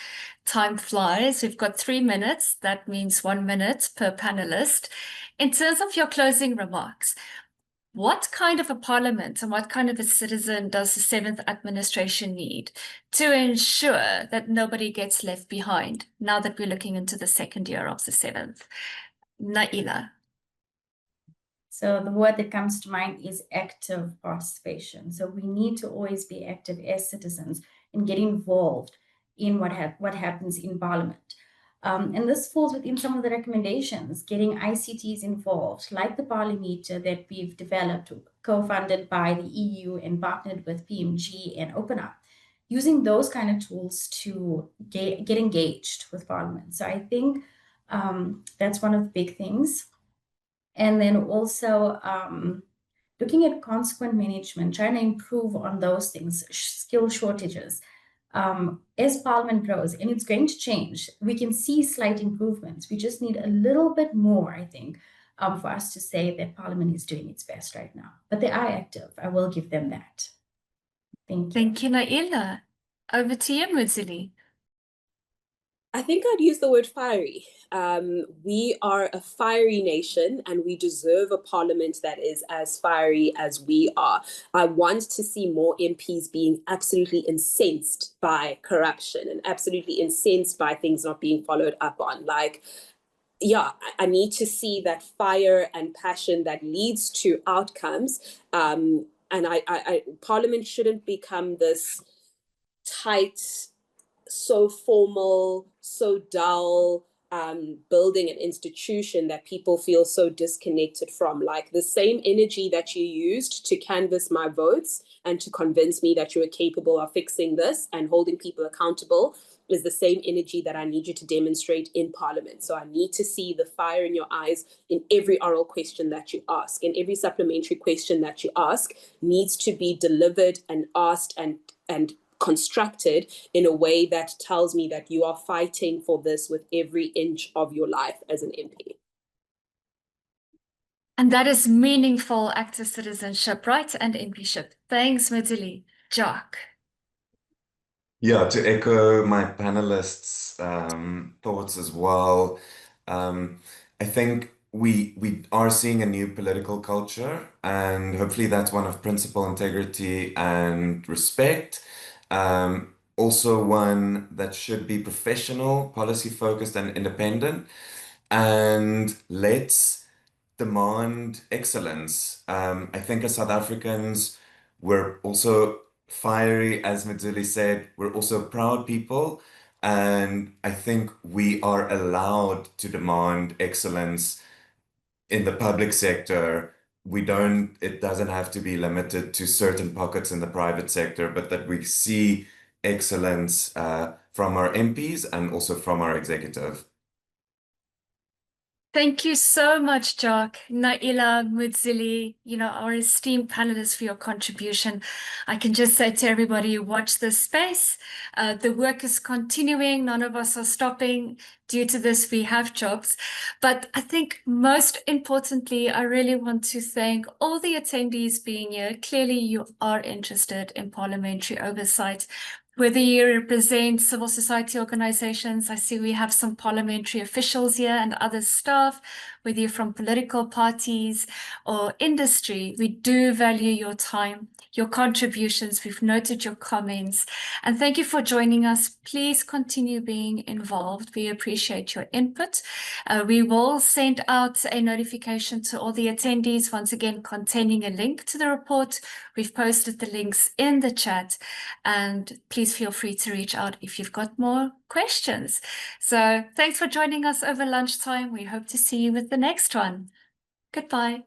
Time flies. We've got 3 minutes. That means 1 minute per panelist. In terms of your closing remarks, what kind of a parliament and what kind of a citizen does the 7th administration need to ensure that nobody gets left behind now that we're looking into the 2nd year of the 7th? Naila. So the word that comes to mind is active participation. So we need to always be active as citizens and get involved in what happens in Parliament. And this falls within some of the recommendations, getting ICTs involved, like the ParliMeter that we've developed, co-funded by the EU and partnered with PMG and OpenUp, using those kind of tools to get engaged with Parliament. So I think that's one of the big things. And then also looking at consequent management, trying to improve on those things, skill shortages. As Parliament grows, and it's going to change, we can see slight improvements. We just need a little bit more, I think, for us to say that Parliament is doing its best right now. But they are active. I will give them that. Thank you. Thank you, Naila. Over to you, Mzili. I think I'd use the word fiery. We are a fiery nation and we deserve a parliament that is as fiery as we are. I want to see more MPs being absolutely incensed by corruption and absolutely incensed by things not being followed up on. I need to see that fire and passion that leads to outcomes. And Parliament shouldn't become this tight, so formal, so dull building an institution that people feel so disconnected from. Like the same energy that you used to canvass my votes and to convince me that you are capable of fixing this and holding people accountable is the same energy that I need you to demonstrate in Parliament. So I need to see the fire in your eyes in every oral question that you ask, and every supplementary question that you ask needs to be delivered and asked and constructed in a way that tells me that you are fighting for this with every inch of your life as an MP. And that is meaningful active citizenship, right? And MPship. Thanks, Mzili. Jack. Yeah, to echo my panelists' thoughts as well. I think we are seeing a new political culture, and hopefully that's one of principle, integrity, and respect. Also one that should be professional, policy focused, and independent. And let's demand excellence. I think as South Africans, we're also fiery, as Madzuli said, we're also proud people. And I think we are allowed to demand excellence in the public sector. It doesn't have to be limited to certain pockets in the private sector, but that we see excellence from our MPs and also from our executive. Thank you so much, Jock, Naila, Mudzili, our esteemed panelists for your contribution. I can just say to everybody, watch this space. The work is continuing. None of us are stopping. Due to this, we have jobs. But I think most importantly, I really want to thank all the attendees being here. Clearly, you are interested in parliamentary oversight. Whether you represent civil society organizations, I see we have some parliamentary officials here and other staff, whether you're from political parties or industry, we do value your time, your contributions. We've noted your comments, and thank you for joining us. Please continue being involved. We appreciate your input. We will send out a notification to all the attendees, once again, containing a link to the report. We've posted the links in the chat, and please feel free to reach out if you've got more questions. So thanks for joining us over lunchtime. We hope to see you with the next one. Goodbye.